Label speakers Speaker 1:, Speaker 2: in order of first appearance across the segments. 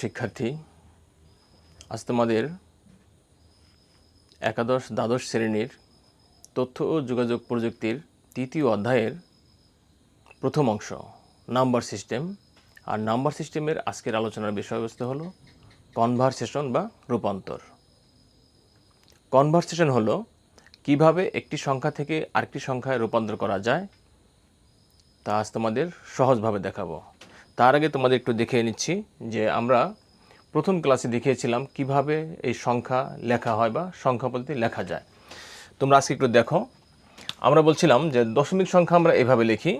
Speaker 1: শিক্ষার্থী, আজ তোমাদের একাদশ দ্বাদশ শ্রেণীর তথ্য ও যোগাযোগ প্রযুক্তির তৃতীয় অধ্যায়ের প্রথম অংশ নাম্বার সিস্টেম। আর নাম্বার সিস্টেমের আজকের আলোচনার বিষয়বস্তু হলো কনভারসেশন বা রূপান্তর। কনভারসেশন হলো কিভাবে একটি সংখ্যা থেকে আরেকটি সংখ্যায় রূপান্তর করা যায়, তা আজ তোমাদের সহজভাবে দেখাবো। তার আগে তোমাদের একটু দেখিয়ে নিচ্ছি যে আমরা প্রথম ক্লাসে দেখিয়েছিলাম কিভাবে এই সংখ্যা লেখা হয় বা সংখ্যা পদ্ধতি লেখা যায়। তোমরা আজকে একটু দেখো। আমরা বলছিলাম যে দশমিক সংখ্যা আমরা এভাবে লিখি,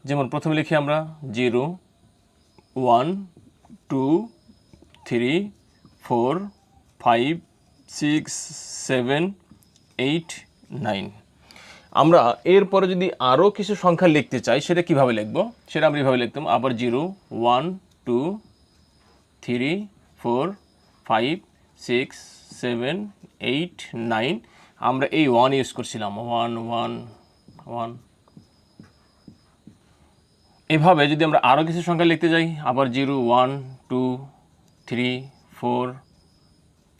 Speaker 1: যেমন প্রথমে লিখি আমরা 0, 1, 2, 3, 4, 5, 6, 7, 8, 9। আমরা এরপরে যদি আরও কিছু সংখ্যা লিখতে চাই সেটা কিভাবে লিখব, সেটা আমরা এভাবে লিখতাম। আবার 0, 1, 2, 3, 4, 5, 6, 7, 8, 9। আমরা এই 1 ইউজ করছিলাম, 1, 1, 1। এভাবে যদি আমরা আরও কিছু সংখ্যা লিখতে যাই, আবার 0, 1, 2, 3, 4,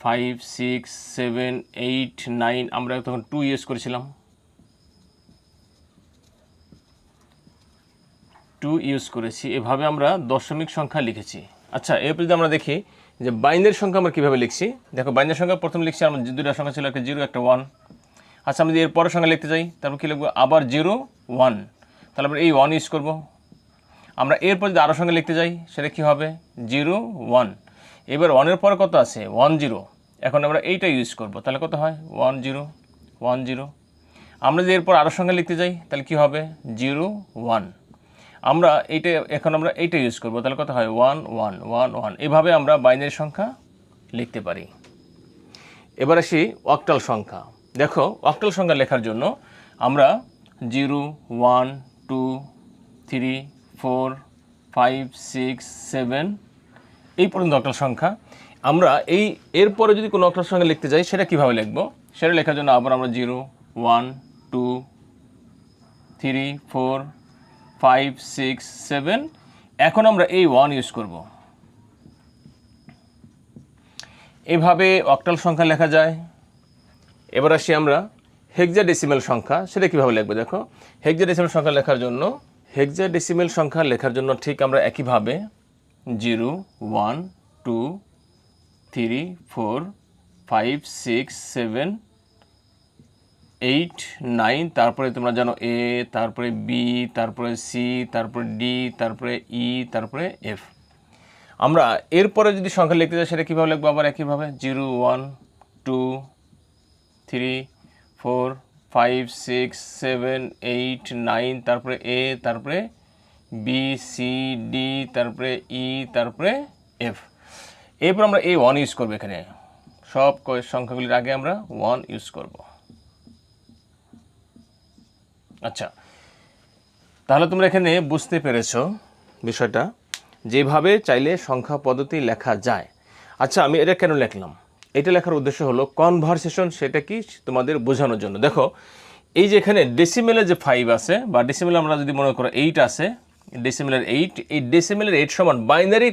Speaker 1: 5, 6, 7, 8, 9, আমরা তখন 2 ইউজ করেছিলাম, 2 ইউজ করেছি। এভাবে আমরা দশমিক সংখ্যা লিখেছি। আচ্ছা, এরপর যদি আমরা দেখি যে বাইনারি সংখ্যা আমরা কীভাবে লিখছি। দেখো, বাইনারি সংখ্যা প্রথম লিখছি, আমরা দুটো সংখ্যা ছিল, একটা 0 একটা 1। আচ্ছা, আমরা যদি এর পরের সংখ্যা লিখতে যাই তারপর কী লিখবো, আবার 0, 1। তাহলে আমরা এই 1 ইউজ করব। আমরা এরপর যদি আরও সংখ্যা লিখতে যাই সেটা কী হবে, 0, 1। এবার 1-এর পরে কত আছে, 1, 0। এখন আমরা এইটা ইউজ করব, তাহলে কত হয়, 1, 0, 1, 0। আমরা যদি এরপর আরও সংখ্যা লিখতে যাই তাহলে কী হবে, 0, 1। আমরা এখন আমরা এইটা ইউজ করব, তাহলে কত হয়, 1, 1, 1, 1। এভাবে আমরা বাইনারি সংখ্যা লিখতে পারি। এবার আসি অক্টাল সংখ্যা। দেখো, অক্টাল সংখ্যা লেখার জন্য আমরা 0, 1, 2, 3, 4, 5, 6, 7 এই পর্যন্ত অক্টাল সংখ্যা। আমরা এরপরে যদি কোনো অক্টাল সংখ্যা লিখতে যাই সেটা কীভাবে লিখব, সেটা লেখার জন্য আবার আমরা 0, 1, 2, 3, 4, 5, 6, 7। এখন আমরা এই 1 ইউজ করব। এভাবে অক্টাল সংখ্যা লেখা যায়। এবার আসি আমরা হেক্সাডেসিমাল সংখ্যা, সেটা কীভাবে লিখবো। দেখো, হেক্সাডেসিমাল সংখ্যা লেখার জন্য ঠিক আমরা একইভাবে 0, 1, 2, 3, 4, 5, 6, 7, 8, 9। তারপরে তোমরা জানো A, তারপরে B, তারপরে C, তারপরে D, তারপরে E, তারপরে F। আমরা এরপরে যদি সংখ্যা লিখতে যাই সেটা কীভাবে লিখবো, আবার একইভাবে 0, 1, 2, 3, 4, 5, 6, 7, 8, 9। তারপরে A, তারপরে B, C, D, তারপরে E, তারপরে F। এরপর আমরা এই 1 ইউজ করবো। এখানে সব সংখ্যাগুলির আগে আমরা 1 ইউজ করব। আচ্ছা, তাহলে তোমরা এখানে বুঝতে পেরেছো বিষয়টা, যেভাবে চাইলে সংখ্যা পদ্ধতি লেখা যায়। আচ্ছা, আমি এটা কেন লিখলাম, এটা লেখার উদ্দেশ্য হলো কনভারসেশন, সেটা কি তোমাদের বোঝানোর জন্য। দেখো, এই যে এখানে ডেসিমেলের যে 5 আছে, বা ডেসিমেল আমরা যদি মনে করো 8 আছে, ডেসিমেলের 8, এই ডেসিমেলের 8 সমান বাইনারি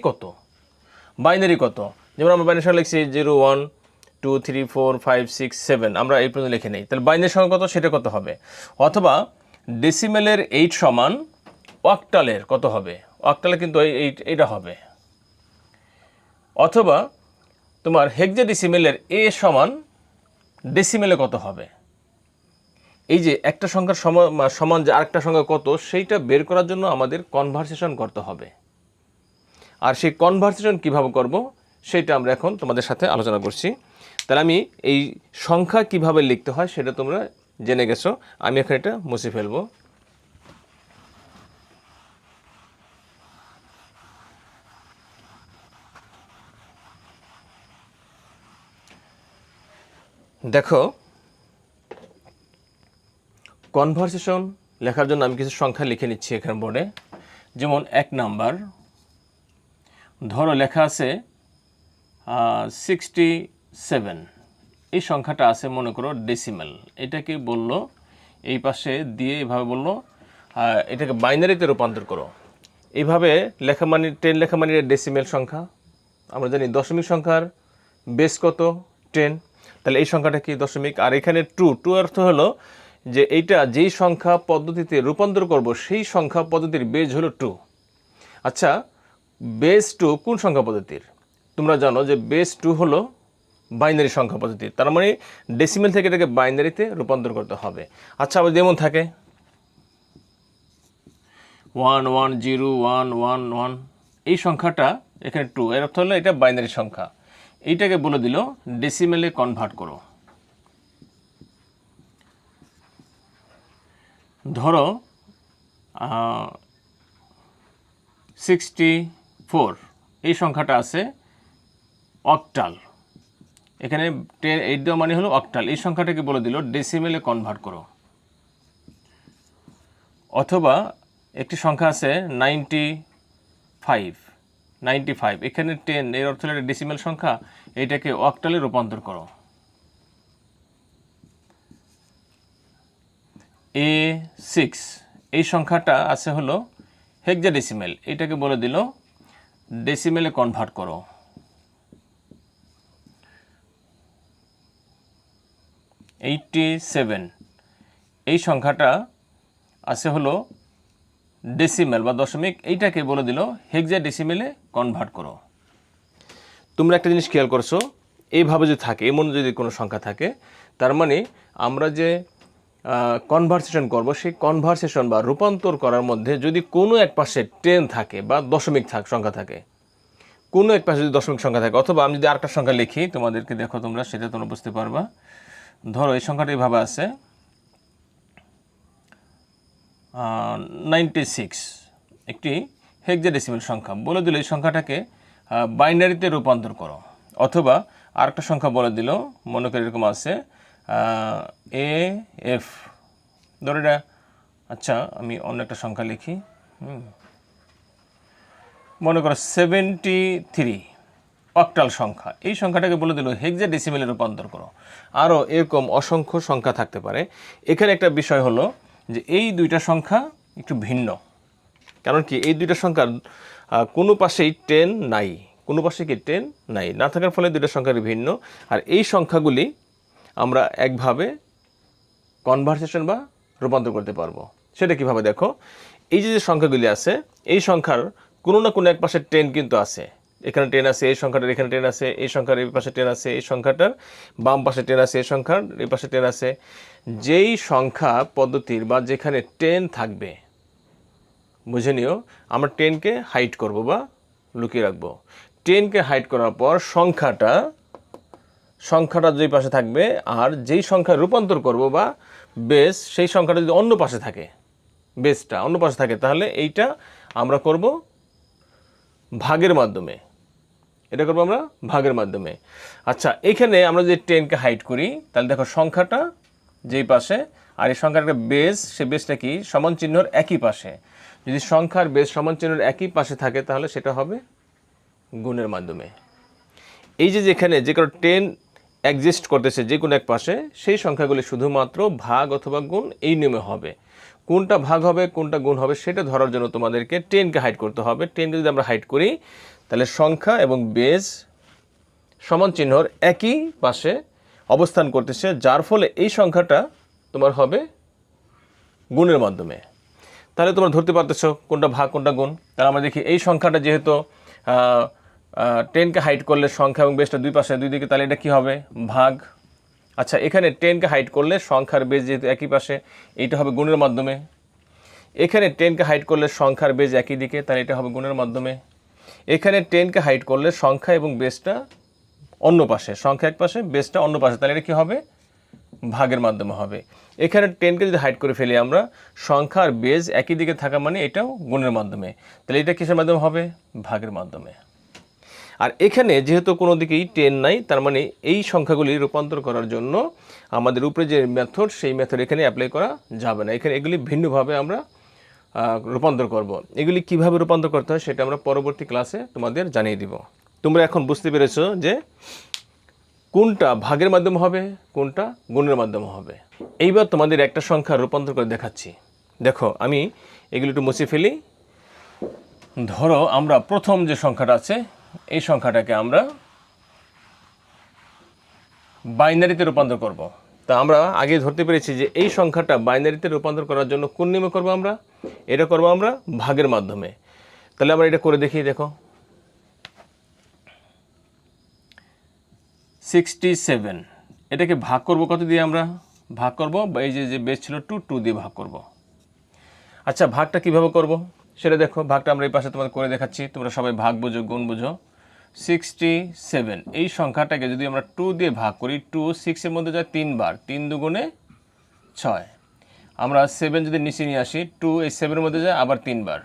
Speaker 1: কত, যেমন আমরা বাইনারি সংখ্যা লিখছি 0, 1, 2, 3, 4, 5, 6, 7, আমরা এই পর্যন্ত লিখে নেই। তাহলে বাইনারি সংখ্যা কত, সেটা কত হবে। অথবা ডেসিমেলের 8 সমান অক্টালের কত হবে, অক্টালে কিন্তু এইটা হবে। অথবা তোমার হেক্সাডেসিমেলের A সমান ডেসিমেলে কত হবে। এই যে একটা সংখ্যার সমান যে আরেকটা সংখ্যা কত, সেইটা বের করার জন্য আমাদের কনভারসেশন করতে হবে। আর সেই কনভারসেশন কিভাবে করব সেটা আমরা এখন তোমাদের সাথে আলোচনা করছি। তাহলে আমি এই সংখ্যা কিভাবে লিখতে হয় সেটা তোমরা জেনে গেছো। আমি এখন এটা মুছে ফেলবো। দেখো, কনভারসেশন লেখার জন্য আমি কিছু সংখ্যা লিখে নিচ্ছি এখানে বোর্ডে। যেমন 1 নাম্বার, ধরো লেখা আছে 67। এই সংখ্যাটা আছে মনে করো ডেসিমেল। এটাকে বললো এই পাশে দিয়ে এভাবে বললো এটাকে বাইনারিতে রূপান্তর করো। এইভাবে লেখা মানে 10 লেখা মানে ডেসিমেল সংখ্যা। আমরা জানি দশমিক সংখ্যার বেস কত 10, তাহলে এই সংখ্যাটা কি দশমিক। আর এখানে টু অর্থ হলো যে এইটা যেই সংখ্যা পদ্ধতিতে রূপান্তর করব সেই সংখ্যা পদ্ধতির বেজ হলো 2। আচ্ছা, বেস 2 কোন সংখ্যা পদ্ধতির? তোমরা জানো যে বেস 2 হলো বাইনারি সংখ্যা পদ্ধতির, তার মানে ডেসিমেল থেকে এটাকে বাইনারিতে রূপান্তর করতে হবে। আচ্ছা, আবার যেমন থাকে 1 1 0 1 1 1, এই সংখ্যাটা এখানে 2, এর অর্থ হলো এটা বাইনারি সংখ্যা। এইটাকে বলে দিল ডেসিমেলে কনভার্ট করো। ধরো 64, এই সংখ্যাটা আছে অক্টাল, এখানে 8 দেওয়া মানে হলো অক্টাল। এই সংখ্যাটাকে বলে দিল ডেসিমেলে কনভার্ট করো। অথবা একটি সংখ্যা আছে 95, এখানে 10, এর অর্থ হলো একটা ডেসিমেল সংখ্যা, এটাকে অক্টালে রূপান্তর করো। A6, এই সংখ্যাটা আছে হলো হেক্সাডেসিমেল, এটাকে বলে দিল ডেসিমেলে কনভার্ট করো। 87, এই সংখ্যাটা আছে হলো ডেসিমেল বা দশমিক, এইটাকে বলে দিল হেক্সাডেসিমেলে কনভার্ট করো। তোমরা একটা জিনিস খেয়াল করছো, এইভাবে যদি থাকে, এমন যদি কোনো সংখ্যা থাকে, তার মানে আমরা যে কনভার্সেশন করব, সেই কনভার্সেশন বা রূপান্তর করার মধ্যে যদি কোনো এক পাশে 10 থাকে বা দশমিক সংখ্যা থাকে, কোনো এক পাশে যদি দশমিক সংখ্যা থাকে, অথবা আমি যদি আরেকটা সংখ্যা লিখি তোমাদেরকে, দেখো তোমরা সেটা তোমরা বুঝতে পারবা। ধরো এই সংখ্যাটা এইভাবে আছে 96, একটি হেক্সাডেসিমেল সংখ্যা, বলে দিল এই সংখ্যাটাকে বাইনারিতে রূপান্তর করো। অথবা আরেকটা সংখ্যা বলে দিল, মনে করি এরকম আছে AF, ধরো এটা, আচ্ছা আমি অন্য একটা সংখ্যা লিখি, মনে করো 73, অক্টাল সংখ্যা, এই সংখ্যাটাকে বলে দিল হেক্সাডেসিমেলে রূপান্তর করো। আরও এরকম অসংখ্য সংখ্যা থাকতে পারে। এখানে একটা বিষয় হলো যে এই দুইটা সংখ্যা একটু ভিন্ন, কারণ কি এই দুইটা সংখ্যার কোনো পাশেই 10 নাই, কোনো পাশে কি 10 নাই, না থাকার ফলে দুইটা সংখ্যার ভিন্ন। আর এই সংখ্যাগুলি আমরা একভাবে কনভার্সেশন বা রূপান্তর করতে পারবো। সেটা কিভাবে? দেখো, এই যে সংখ্যাগুলি আছে, এই সংখ্যার কোনো না কোনো এক পাশে 10 কিন্তু আছে, এখানে 10 আছে, এই সংখ্যাটার এখানে 10 আছে, এই সংখ্যার এই পাশে 10 আছে, এই সংখ্যাটার বাম পাশে 10 আছে, এই সংখ্যার এই পাশে 10 আছে। যেই সংখ্যা পদ্ধতির বা যেখানে 10 থাকবে, বুঝে নিও, আমরা 10কে হাইড করব বা লুকিয়ে রাখবো। 10কে হাইড করার পর সংখ্যাটা যেই পাশে থাকবে, আর যেই সংখ্যা রূপান্তর করব বা বেস, সেই সংখ্যাটা যদি অন্য পাশে থাকে, বেসটা অন্য পাশে থাকে, তাহলে এইটা আমরা করব ভাগের মাধ্যমে। এটা করবো আমরা ভাগের মাধ্যমে। আচ্ছা, এখানে আমরা যদি 10কে হাইড করি, তাহলে দেখো সংখ্যাটা যেই পাশে, আর এই সংখ্যার একটা বেস, সেই বেসটা কি সমান চিহ্নর একই পাশে। যদি সংখ্যার বেস সমান চিহ্নের একই পাশে থাকে, তাহলে সেটা হবে গুণের মাধ্যমে। এই যে যেখানে যে কোনো 10 এক্সিস্ট করতেছে যে কোনো এক পাশে, সেই সংখ্যাগুলি শুধুমাত্র ভাগ অথবা গুণ এই নিয়মে হবে। কোনটা ভাগ হবে কোনটা গুণ হবে সেটা ধরার জন্য তোমাদেরকে 10কে হাইড করতে হবে। 10কে যদি আমরা হাইড করি, তাহলে সংখ্যা এবং বেস সমান চিহ্নর একই পাশে অবস্থান করতেছে, যার ফলে এই সংখ্যাটা তোমার হবে গুণের মাধ্যমে। তাহলে তোমরা ধরতে পারতেছো কোনটা ভাগ কোনটা গুণ। তাহলে আমরা দেখি এই সংখ্যাটা যেহেতু 10কে হাইড করলে সংখ্যা এবং বেসটা দুই পাশে দুই দিকে, তাহলে এটা কী হবে? ভাগ। আচ্ছা, এখানে 10কে হাইড করলে সংখ্যার বেস যেহেতু একই পাশে, এইটা হবে গুণের মাধ্যমে। এখানে 10কে হাইড করলে সংখ্যার বেস একই দিকে, তাহলে এটা হবে গুণের মাধ্যমে। এখানে 10কে হাইড করলে সংখ্যা এবং বেসটা অন্য পাশে, সংখ্যা এক পাশে বেসটা অন্য পাশে, তাহলে এটা কী হবে? ভাগের মাধ্যমে হবে। এখানে 10কে যদি হাইড করে ফেলি আমরা, সংখ্যা আর বেস একই দিকে থাকা মানে এটাও গুণের মাধ্যমে, তাহলে এটা কিসের মাধ্যমে হবে? ভাগের মাধ্যমে। আর এখানে যেহেতু কোনো দিকেই 10 নাই, তার মানে এই সংখ্যাগুলি রূপান্তর করার জন্য আমাদের উপরে যে মেথড, সেই মেথড এখানে অ্যাপ্লাই করা যাবে না। এখানে এগুলি ভিন্নভাবে আমরা রূপান্তর করব। এগুলি কিভাবে রূপান্তর করতে হয় সেটা আমরা পরবর্তী ক্লাসে তোমাদের জানিয়ে দিব। তোমরা এখন বুঝতে পেরেছো যে কোনটা ভাগের মাধ্যমে হবে, কোনটা গুণের মাধ্যমে হবে। এইবার তোমাদের একটা সংখ্যা রূপান্তর করে দেখাচ্ছি। দেখো, আমি এগুলো একটু মুছে ফেলি। ধরো আমরা প্রথম যে সংখ্যাটা আছে এই সংখ্যাটাকে আমরা বাইনারিতে রূপান্তর করব। তা আমরা আগে ধরতে পেরেছি যে এই সংখ্যাটা বাইনারিতে রূপান্তর করার জন্য কোন নিয়মে করব আমরা? এটা করব আমরা ভাগের মাধ্যমে। তাহলে আমরা এটা করে দেখি। দেখো 67, এটাকে ভাগ করব কত দিয়ে? আমরা ভাগ করব এই যে বেস ছিল 2 দিয়ে ভাগ করব। আচ্ছা, ভাগটা কিভাবে করব সেটা দেখো। ভাগটা আমরা এই পাশে তোমাদের করে দেখাচ্ছি, তোমরা সবাই ভাগ বোঝো, গুণ বোঝো। 67 এই সংখ্যাটাকে যদি আমরা 2 দিয়ে ভাগ করি, 2 6-এর মধ্যে যায় 3 বার, 3 দুগুণে 6। আমরা 7 যদি নিচে নিয়ে আসি, 2 এই 7-এর মধ্যে যায় আবার 3 বার,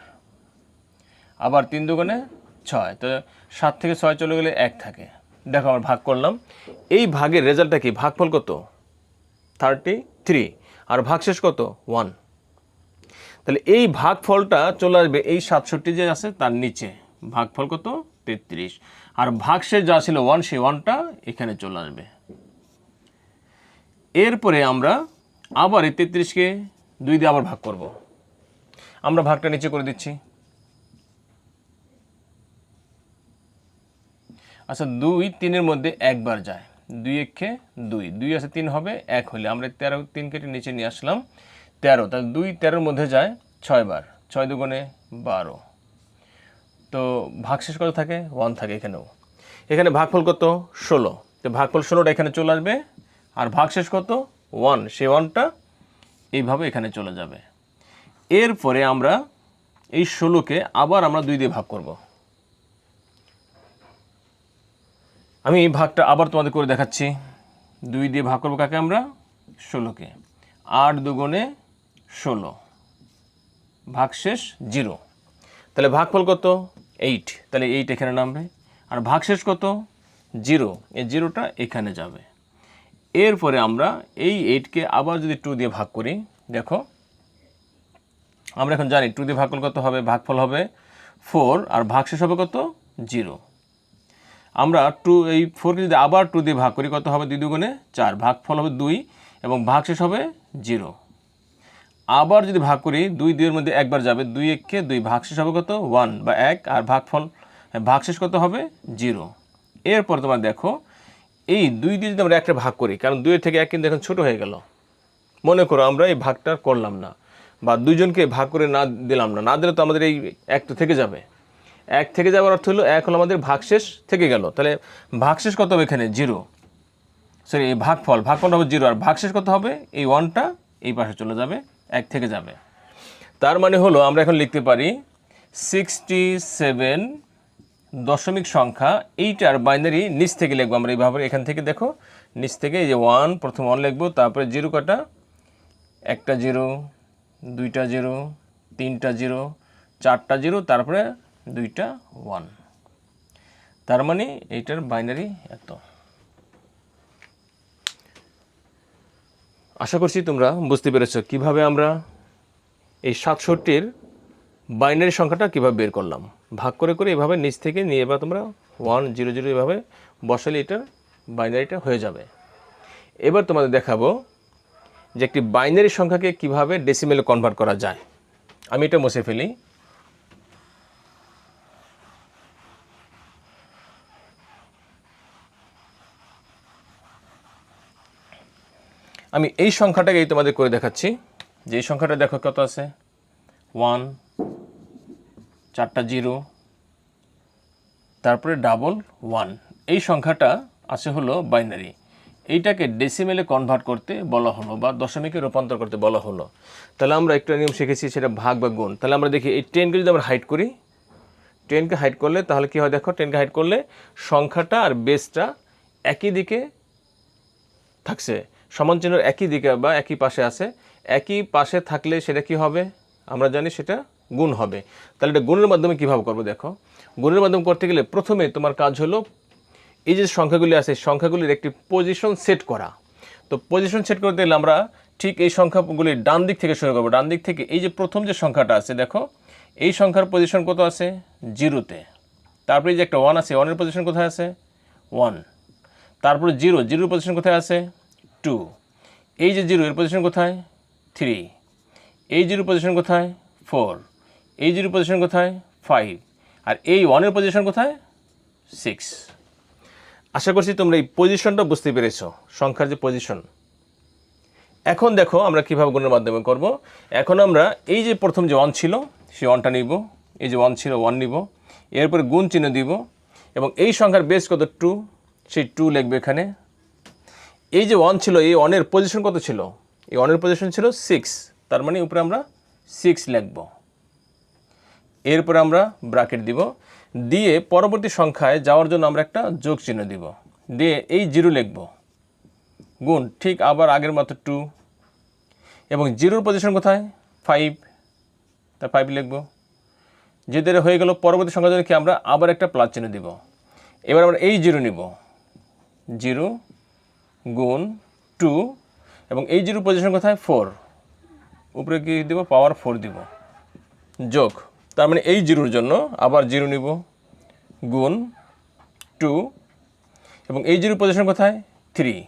Speaker 1: আবার 3 দুগুণে 6। তো 7 থেকে 6 চলে গেলে 1 থাকে। দেখো আমরা ভাগ করলাম, এই ভাগের রেজাল্টটা কি? ভাগফল কত? 33। আর ভাগশেষ কত? 1। তাহলে এই ভাগফলটা চলে আসবে এই 67 যে আছে তার নিচে। ভাগফল কত? 33। আর ভাগশেষ যা ছিল 1, সেই 1টা এখানে চলে আসবে। এরপরে আমরা আবার এই 33কে 2 দিয়ে আবার ভাগ করব। আমরা ভাগটা নিচে করে দিচ্ছি। আচ্ছা, 2 3-এর মধ্যে একবার যায়, 2 একে 2, 2 আছে 3 হবে 1 হলে আমরা 13, 3 কেটে নিচে নিয়ে আসলাম 13। তাহলে 2 13-এর মধ্যে যায় 6 বার, 6 দুগুণে 12। তো ভাগশেষ কত থাকে? 1 থাকে এখানেও। এখানে ভাগফল কত? 16। তো ভাগফল 16টা এখানে চলে আসবে। আর ভাগশেষ কত? 1, সেই 1টা এইভাবে এখানে চলে যাবে। এরপরে আমরা এই 16কে আবার আমরা 2 দিয়ে ভাগ করব। আমি এই ভাগটা আবার তোমাদের করে দেখাচ্ছি। 2 দিয়ে ভাগ করবো কাকে? আমরা 16কে। 8 দুগুণে 16, ভাগশেষ 0। তাহলে ভাগফল কত? 8। তাহলে 8 এখানে নামবে। আর ভাগশেষ কত? 0, এই 0টা এখানে যাবে। এরপরে আমরা এই 8কে আবার যদি 2 দিয়ে ভাগ করি, দেখো আমরা এখন জানি 2 দিয়ে ভাগ করলে কত হবে? ভাগফল হবে 4, আর ভাগশেষ হবে কত? 0। আমরা 2 এই 4কে যদি আবার 2 দিয়ে ভাগ করি, কত হবে? 2 দুগুণে 4, ভাগফল হবে 2 এবং ভাগশেষ হবে 0। আবার যদি ভাগ করি, 2 2-এর মধ্যে একবার যাবে, 2 1-কে 2, ভাগশেষ হবে কত? 1 বা 1, আর ভাগশেষ কত হবে? 0। এরপর তোমরা দেখো এই 2 দিয়ে যদি আমরা একটা ভাগ করি, কারণ 2-এর থেকে 1 কিন্তু এখন ছোটো হয়ে গেল। মনে করো আমরা এই ভাগটা করলাম না, বা দুজনকে ভাগ করে না দিলাম না দিলে তো আমাদের এই 1 তো থেকে যাবে। 1 থেকে যাওয়ার অর্থ হলো 1 হলো আমাদের ভাগশেষ থেকে গেল। তাহলে ভাগশেষ কত হবে এখানে? 0। সরি, এই ভাগফলটা হবে 0, আর ভাগশেষ কত হবে? এই 1টা এই পাশে চলে যাবে, 1 থেকে যাবে। তার মানে হলো আমরা এখন লিখতে পারি 67 দশমিক সংখ্যা। এইটার বাইনারি নিচ থেকে লিখবো আমরা এইভাবে। এখান থেকে দেখো নিচ থেকে এই যে 1, প্রথম 1 লিখবো, তারপরে 0 কাটা, 1টা 0, 2টা 0, 3টা 0, 4টা 0, তারপরে 2টা 1। তার মানে এইটার বাইনারি এত। আশা করছি তোমরা বুঝতে পেরেছ কিভাবে আমরা এই 67-র বাইনারি সংখ্যাটা কীভাবে বের করলাম। ভাগ করে করে এভাবে নিচ থেকে নিয়ে এবার তোমরা 1 0 0 এভাবে বসালে এটার বাইনারিটা হয়ে যাবে। এবার তোমাদের দেখাবো যে একটি বাইনারি সংখ্যাকে কিভাবে ডেসিমেলে কনভার্ট করা যায়। আমি এটা মুছে ফেলি। আমি এই সংখ্যাটাকেই তোমাদের করে দেখাচ্ছি, যে এই সংখ্যাটা দেখো কত আছে? 1, 4টা 0, তারপরে ডাবল 1। এই সংখ্যাটা আছে হলো বাইনারি। এইটাকে ডেসিমেলে কনভার্ট করতে বলা হলো, বা দশমিকে রূপান্তর করতে বলা হলো। তাহলে আমরা একটা নিয়ম শিখেছি, সেটা ভাগ বা গুণ। তাহলে আমরা দেখি এই 10কে যদি আমরা হাইড করি, 10কে হাইড করলে তাহলে কী হয়? দেখো 10কে হাইড করলে সংখ্যাটা আর বেসটা একই দিকে থাকছে, সমান চিহ্নের একই দিকে বা একই পাশে আছে। একই পাশে থাকলে সেটা কি হবে? আমরা জানি সেটা গুণ হবে। তাহলে এটা গুণের মাধ্যমে কীভাবে করবো? দেখো, গুণের মাধ্যমে করতে গেলে প্রথমে তোমার কাজ হলো এই যে সংখ্যাগুলি আছে, সংখ্যাগুলির একটি পজিশন সেট করা। তো পজিশন সেট করতে গেলে আমরা ঠিক এই সংখ্যাগুলির ডান দিক থেকে শুরু করবো। ডান দিক থেকে এই যে প্রথম যে সংখ্যাটা আছে, দেখো এই সংখ্যার পজিশন কত আছে? 0-তে। তারপরে এই যে একটা 1 আছে, 1-এর পজিশন কোথায় আছে? 1। তারপরে 0-এর পজিশন কোথায় আছে? 2। এই যে 0-এর পজিশন কোথায়? 3। এই 0-এর পজিশন কোথায়? 4। এই 0-এর পজিশন কোথায়? 5, আর এই 1-এর পজিশন কোথায়? 6। আশা করছি তোমরা এই পজিশনটা বুঝতে পেরেছো, সংখ্যার যে পজিশন। এখন দেখো আমরা কীভাবে গুণের মাধ্যমে করব। এখন আমরা এই যে প্রথম যে 1 ছিল সেই 1টা নিব, এই যে 1 ছিল 1 নিব, এরপরে গুণ চিহ্ন দিব, এবং এই সংখ্যার বেস কত? 2, সেই 2 লিখবে এখানে। এই যে 1 ছিল, এই 1-এর পজিশন কত ছিল? এই 1-এর পজিশন ছিল 6, তার মানে উপরে আমরা 6 লিখব। এরপরে আমরা ব্র্যাকেট দিব, দিয়ে পরবর্তী সংখ্যায় যাওয়ার জন্য আমরা একটা যোগ চিহ্ন দিব, দিয়ে এই 0 লিখব, গুণ ঠিক আবার আগের মতো 2, এবং 0-র পজিশন কোথায়? 5, তা 5 লিখব। যেদের হয়ে গেল, পরবর্তী সংখ্যার জন্য কি আমরা আবার একটা প্লাস চিহ্ন দিব। এবার আমরা এই 0 নিব, 0 গুণ 2, এবং এই 0-র পজিশন কোথায়? 4, উপরে কি দিব? পাওয়ার 4 দিব, যোগ। তার মানে এই 0-র জন্য আবার 0 নিব, গুণ 2, এবং এই 0-র পজিশন কোথায়? 3,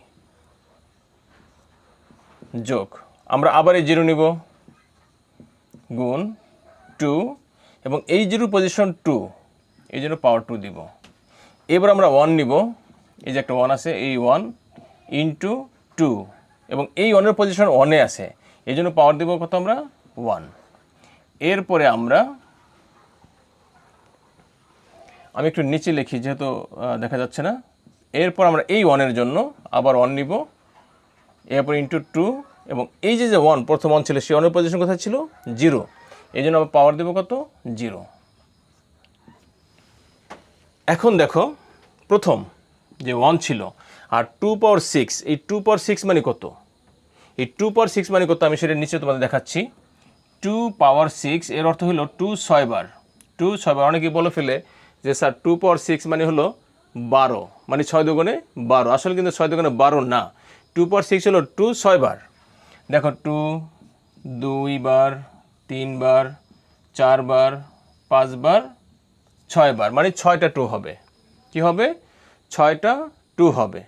Speaker 1: যোগ। আমরা আবার এই 0 নিব, গুণ 2, এবং এই 0-র পজিশন 2, এই জন্য পাওয়ার 2 দিব। এবার আমরা 1 নিব, এই যে একটা 1 আছে, এই 1 ইন্টু 2, এবং এই 1-এর পজিশন 1-এ আছে, এই জন্য পাওয়ার দিব কত? আমরা 1। এরপরে আমি একটু নিচে লিখি যেহেতু দেখা যাচ্ছে না। এরপর আমরা এই 1-এর জন্য আবার 1 নিব, এরপর ইন্টু 2, এবং এই যে 1 প্রথম 1 ছিল সেই 1-এর পজিশন কোথায় ছিল? 0, এই জন্য আবার পাওয়ার দেব কত? 0। এখন দেখো প্রথম যে 1 ছিল আর 2 পাওয়ার 6, এই 2 পাওয়ার 6 মানে কত? এই 2 পাওয়ার 6 মানে কত আমি সেটা নিচে তোমাদের দেখাচ্ছি। 2 পাওয়ার 6 এর অর্থ হলো 2 6 বার। 2 6 বার। অনেকেই বলে ফেলে যে স্যার 2 পাওয়ার 6 মানে হলো 12, মানে 6 দুগুণে 12। আসলে কিন্তু 6 দুগুণে 12 না, 2 পাওয়ার 6 হলো 2 6 বার। দেখো 2 2 বার, 3 বার, 4 বার, 5 বার, 6 বার, মানে 6টা 2 হবে। কি হবে? 6টা 2 হবে।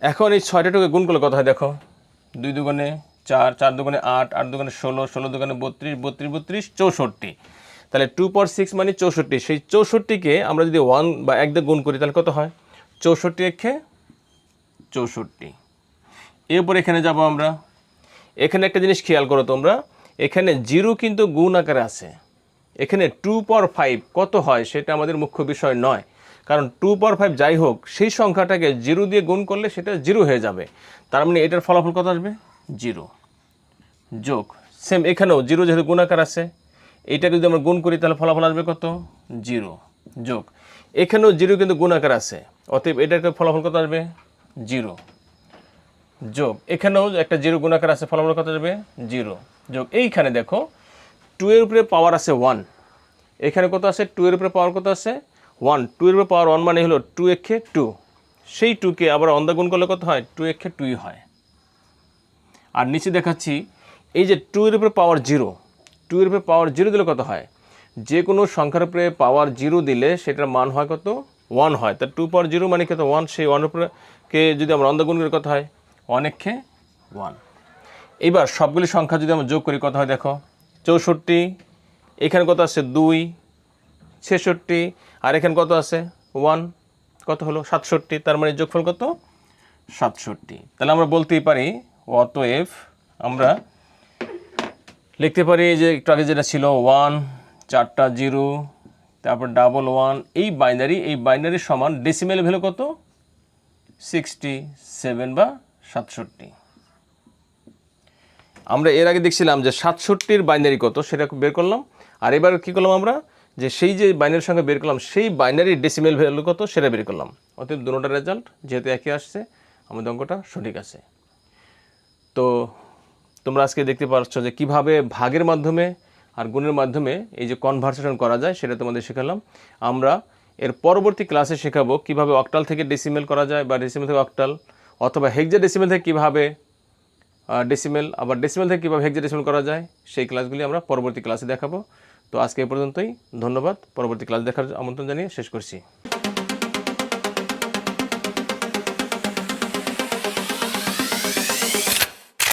Speaker 1: এখন এই 6টা 2কে গুণ করলে কত হয় দেখো? 2 দুগুণে 4, 4 দুগুণে 8, 8 দুগুণে 16, 16 দুগুণে 32, 32 32 64। তাহলে 2 পাওয়ার 6 মানে 64। সেই 64কে আমরা যদি 1 বা 1 দিয়ে গুণ করি তাহলে কত হয়? 64 একে 64। এরপর এখানে যাব আমরা। এখানে একটা জিনিস খেয়াল করো তোমরা, এখানে 0 কিন্তু গুণ আকারে আছে। এখানে 2 পাওয়ার 5 কত হয় সেটা আমাদের মুখ্য বিষয় নয়, কারণ 2 পাওয়ার 5 যাই হোক সেই সংখ্যাটাকে 0 দিয়ে গুণ করলে সেটা 0 হয়ে যাবে। তার মানে এটার ফলাফল কত আসবে? 0। যোগ সেম এখানেও 0 যেহেতু গুণ আকার আছে, এইটাকে যদি আমরা গুণ করি তাহলে ফলাফল আসবে কত? 0। যোগ এখানেও 0 কিন্তু গুণ আকার আছে, অতএব এটার ফলাফল কত আসবে? 0। যোগ এখানেও একটা 0 গুণ আকার আছে, ফলাফল কত আসবে? 0। যোগ এইখানে দেখো 2 এর উপরে পাওয়ার আছে 1, এখানে কত আছে? 2 এর উপরে পাওয়ার কত আছে? 1। 2 এর উপরে পাওয়ার 1 মানে হলো 2 একে 2, সেই 2কে আবার অন্ধা গুণ করলে কত হয়? 2 একে 2ই হয়। আর নিচে দেখাচ্ছি এই যে 2 এর উপরে পাওয়ার 0, 2 এর উপরে পাওয়ার 0 দিলে কত হয়? যে কোনো সংখ্যার উপরে পাওয়ার 0 দিলে সেটার মান হয় কত? 1 হয়। তা 2 পাওয়ার 0 মানে কত? 1। সেই 1 এর উপরে কে যদি আমরা অন্ধা গুণ করি কত হয়? 1 একে 1। এবার সবগুলি সংখ্যা যদি আমরা যোগ করি কত হয় দেখো? 64, এখানে কত আছে? 2, 66, আর এখানে কত আছে? 1, কত হলো? 67। তার মানে যোগফল কত? 67। তাহলে আমরা বলতেই পারি অতএব আমরা লিখতে পারি যে একটু আগে যেটা ছিল 1, 4টা 0, তারপর ডাবল 1, এই বাইনারি সমান ডেসিমেল ভ্যালু কত? 67 বা 67। আমরা এর আগে দেখছিলাম যে 67-র বাইনারি কত সেটা বের করলাম, আর এবার কী করলাম আমরা? যে সেই যে বাইনারির সঙ্গে বের করলাম সেই বাইনারির ডেসিমেল ভ্যালু কত সেটা বের করলাম। অতএব দুটোটার রেজাল্ট যেহেতু একই আসছে, আমাদের অঙ্কটা সঠিক আছে। তো তোমরা আজকে দেখতে পাচ্ছ যে কিভাবে ভাগের মাধ্যমে আর গুণের মাধ্যমে এই যে কনভার্সেশন করা যায় সেটা তোমাদের শেখালাম। আমরা এর পরবর্তী ক্লাসে শেখাবো কিভাবে অক্টাল থেকে ডেসিমেল করা যায়, বা ডেসিমেল থেকে অক্টাল, অথবা হেক্সাডেসিমেল থেকে কীভাবে ডেসিমেল, আবার ডেসিমেল থেকে কীভাবে হেক্সাডেসিমেল করা যায়, সেই ক্লাসগুলি আমরা পরবর্তী ক্লাসে দেখাবো। তো আজকে এই পর্যন্তই। ধন্যবাদ। পরবর্তী ক্লাস দেখার আমন্ত্রণ জানিয়ে শেষ করছি।